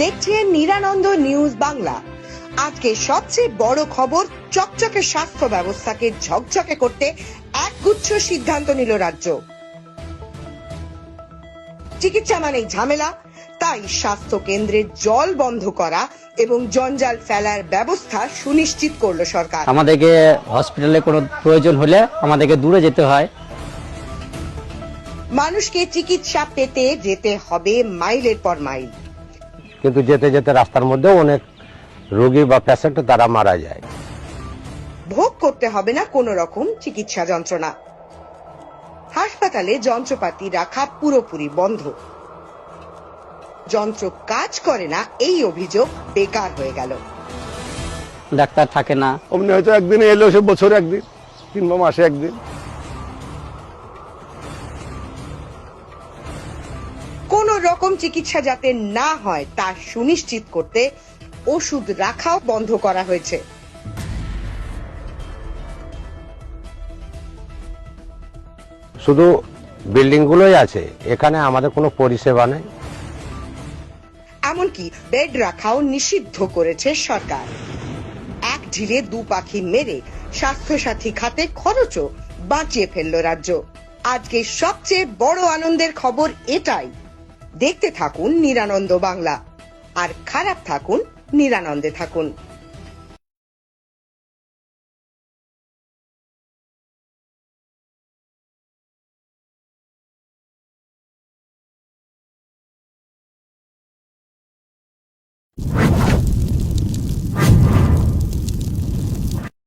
দেখছেন নিরানন্দ নিউজ বাংলা। আজকে সবচেয়ে বড় খবর, চকচকে স্বাস্থ্য ব্যবস্থাকে ঝকঝকে করতে একগুচ্ছ সিদ্ধান্ত নিল রাজ্য। চিকিৎসা মানেই ঝামেলা, তাই স্বাস্থ্য কেন্দ্রে জল বন্ধ করা এবং জঞ্জাল ফেলার ব্যবস্থা সুনিশ্চিত করল সরকার। আমাদেরকে হসপিটালে কোনো প্রয়োজন হলে আমাদেরকে দূরে যেতে হয়। মানুষকে চিকিৎসা পেতে যেতে হবে মাইলের পর মাইল, কিন্তু যেতে যেতে রাস্তার মধ্যে অনেক রোগী বা পেশেন্ট তারা মারা যায়। ভোগ করতে হবে না কোনো রকম চিকিৎসা যন্ত্রণা। হাসপাতালে যন্ত্রপাতি রাখা পুরোপুরি বন্ধ, যন্ত্র কাজ করে না, এই অভিযোগ বেকার হয়ে গেল। ডাক্তার থাকে না, অমনি হয়তো একদিন এলো, সে বছরে একদিন কিংবা মাসে একদিন। কোন রকম চিকিৎসা যাতে না হয় তা সুনিশ্চিত করতে ওষুধ রাখাও বন্ধ করা হয়েছে। শুধু বিল্ডিং গুলোই আছে, এখানে আমাদের কোনো পরিষেবা নেই। এমনকি বেড রাখাও নিষিদ্ধ করেছে সরকার। এক ঢিলে দু পাখি মেরে স্বাস্থ্যসাথী খাতে খরচও বাঁচিয়ে ফেলল রাজ্য। আজকে সবচেয়ে বড় আনন্দের খবর এটাই। দেখতে থাকুন নিরানন্দ বাংলা, আর খারাপ থাকুন নিরানন্দে থাকুন।